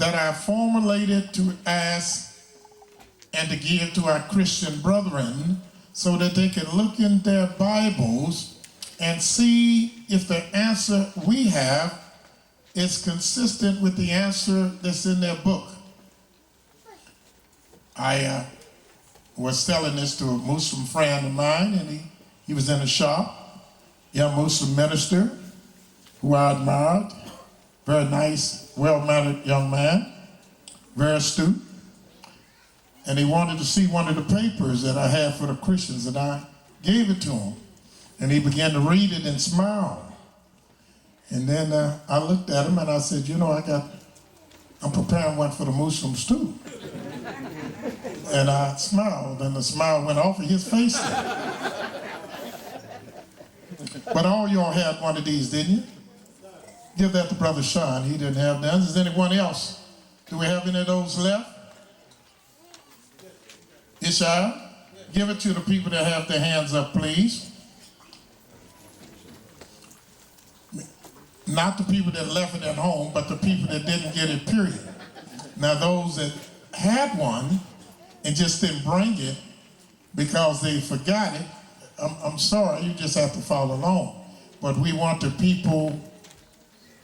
that I formulated to ask and to give to our Christian brethren so that they can look in their Bibles and see if the answer we have is consistent with the answer that's in their book. I was telling this to a Muslim friend of mine, and he was in a shop, young Muslim minister who I admired, very nice, well-mannered young man, very astute. And he wanted to see one of the papers that I had for the Christians, and I gave it to him. And he began to read it and smile. And then I looked at him and I said, you know, I'm preparing one for the Muslims too. And I smiled, and the smile went off of his face. But all y'all had one of these, didn't you? Give that to Brother Sean. He didn't have none. Is anyone else? Do we have any of those left? Ishaya? Give it to the people that have their hands up, please. Not the people that left it at home, but the people that didn't get it, period. Now, those that had one and just didn't bring it because they forgot it, I'm sorry, you just have to follow along. But we want the people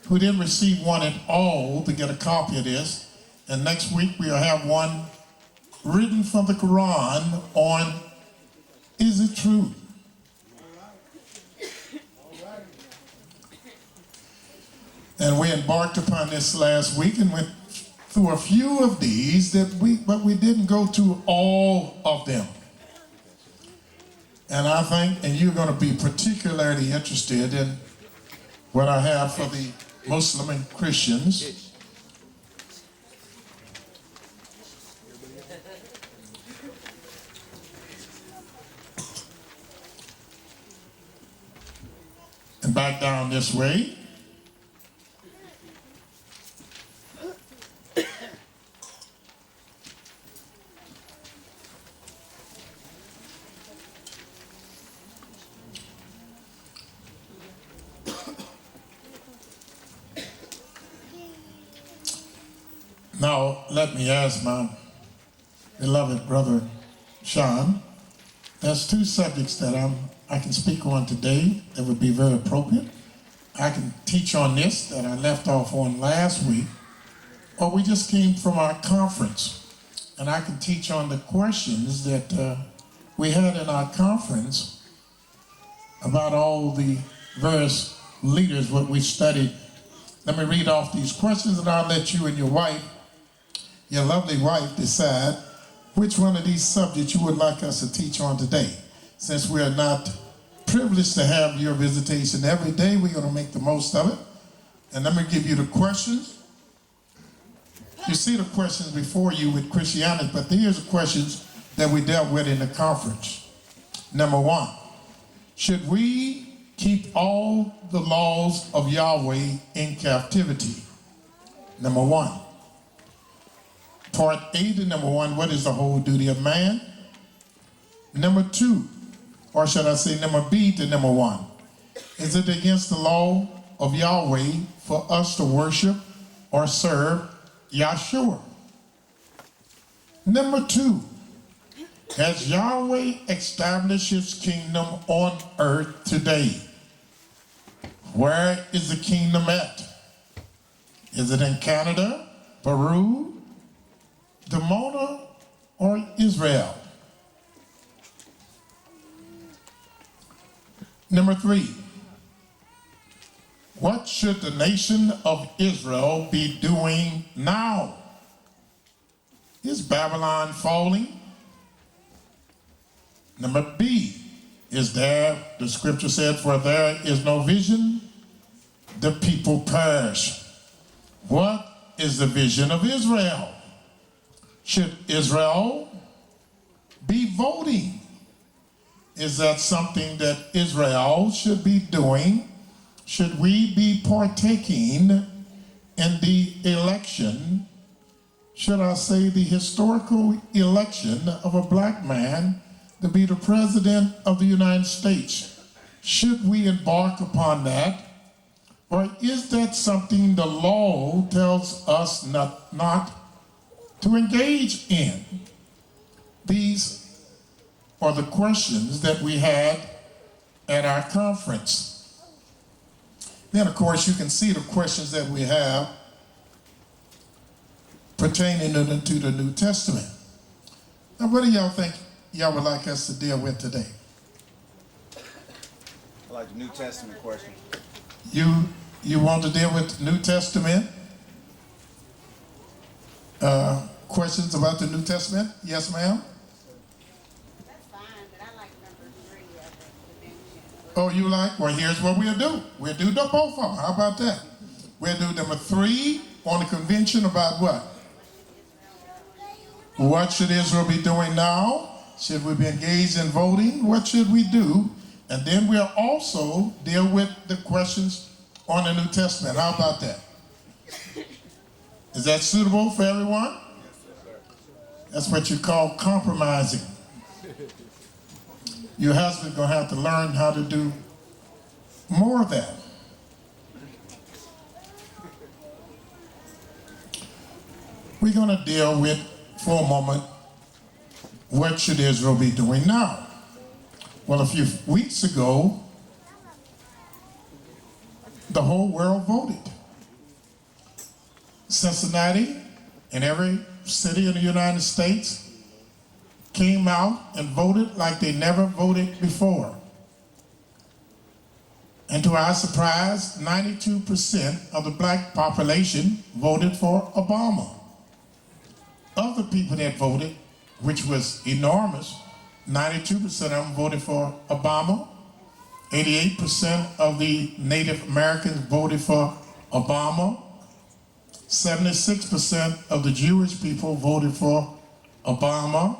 who didn't receive one at all to get a copy of this. And next week we'll have one written from the Quran on, is it true? And we embarked upon this last week and went through a few of these, but we didn't go to all of them. And I think, and you're going to be particularly interested in what I have for the Muslim and Christians. And back down this way. Now, let me ask my beloved brother Sean, there's two subjects that I can speak on today that would be very appropriate. I can teach on this that I left off on last week, or we just came from our conference, and I can teach on the questions that we had in our conference about all the various leaders, what we studied. Let me read off these questions, and I'll let you and your wife, your lovely wife, decide which one of these subjects you would like us to teach on today. Since we are not privileged to have your visitation every day, we're going to make the most of it. And let me give you the questions. You see the questions before you with Christianity, but here's the questions that we dealt with in the conference. Number one, should we keep all the laws of Yahweh in captivity? Number one. Part A to number one, what is the whole duty of man? Number two, or should I say number B to number one, is it against the law of Yahweh for us to worship or serve Yahshua? Number two, has Yahweh established his kingdom on earth today? Where is the kingdom at? Is it in Canada, Peru, Demona, or Israel? Number three, what should the nation of Israel be doing now? Is Babylon falling? Number B, is there, the scripture said, for there is no vision, the people perish. What is the vision of Israel? Should Israel be voting? Is that something that Israel should be doing? Should we be partaking in the election, should I say the historical election of a black man to be the president of the United States? Should we embark upon that? Or is that something the law tells us not to engage in? These are the questions that we had at our conference. Then, of course, you can see the questions that we have pertaining to the New Testament. Now, what do y'all think y'all would like us to deal with today? I like the New Testament question. You want to deal with the New Testament? Questions about the New Testament? Yes, ma'am? That's fine, but I like number 3 of the convention. Oh, you like? Well, here's what we'll do. We'll do the both of them. How about that? We'll do number 3 on the convention about what? What should Israel be doing now? Should we be engaged in voting? What should we do? And then we'll also deal with the questions on the New Testament. How about that? Is that suitable for everyone? That's what you call compromising. Your husband's going to have to learn how to do more of that. We're going to deal with, for a moment, what should Israel be doing now? Well, a few weeks ago, the whole world voted. Cincinnati and every city in the United States came out and voted like they never voted before. And to our surprise, 92% of the black population voted for Obama. Of the people that voted, which was enormous, 92% of them voted for Obama. 88% of the Native Americans voted for Obama. 76% of the Jewish people voted for Obama.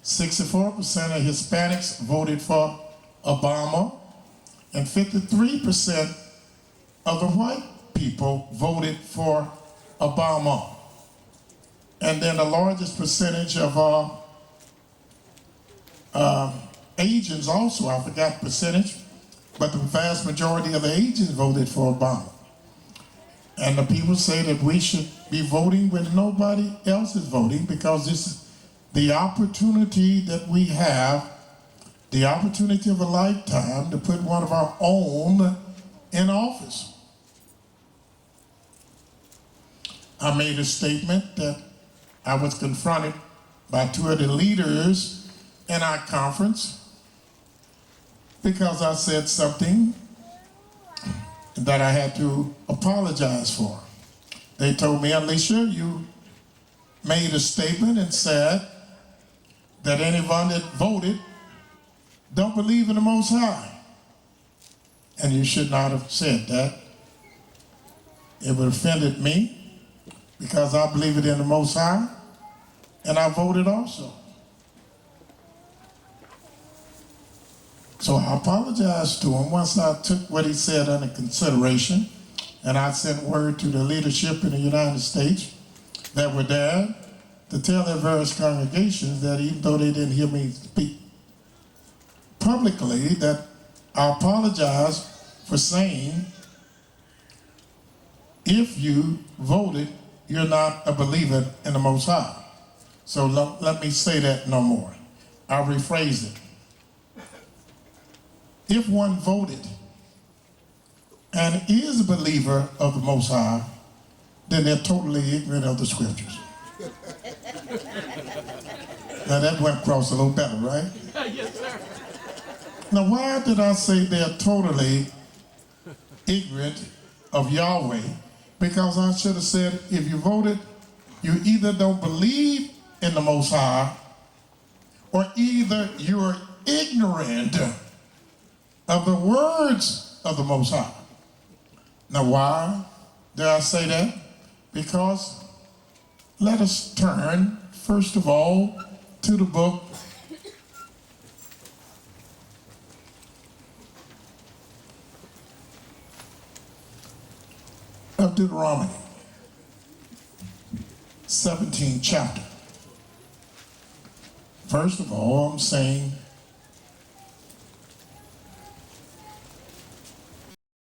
64% of Hispanics voted for Obama. And 53% of the white people voted for Obama. And then the largest percentage of Asians also, I forgot the percentage, but the vast majority of the Asians voted for Obama. And the people say that we should be voting when nobody else is voting, because this is the opportunity that we have, the opportunity of a lifetime to put one of our own in office. I made a statement that I was confronted by 2 of the leaders in our conference because I said something that I had to apologize for. They told me, Elesha, you made a statement and said that anyone that voted don't believe in the Most High. And you should not have said that. It would have offended me because I believe it in the Most High, and I voted also. So I apologized to him once I took what he said under consideration, and I sent word to the leadership in the United States that were there to tell their various congregations that even though they didn't hear me speak publicly, that I apologize for saying, if you voted, you're not a believer in the Most High. So let me say that no more. I'll rephrase it. If one voted and is a believer of the Most High, then they're totally ignorant of the Scriptures. Now that went across a little better, right? Yes, sir. Now why did I say they're totally ignorant of Yahweh? Because I should have said, if you voted, you either don't believe in the Most High, or either you're ignorant of the words of the Most High. Now why did I say that? Because let us turn, first of all, to the book of Deuteronomy, 17th chapter. First of all, I'm saying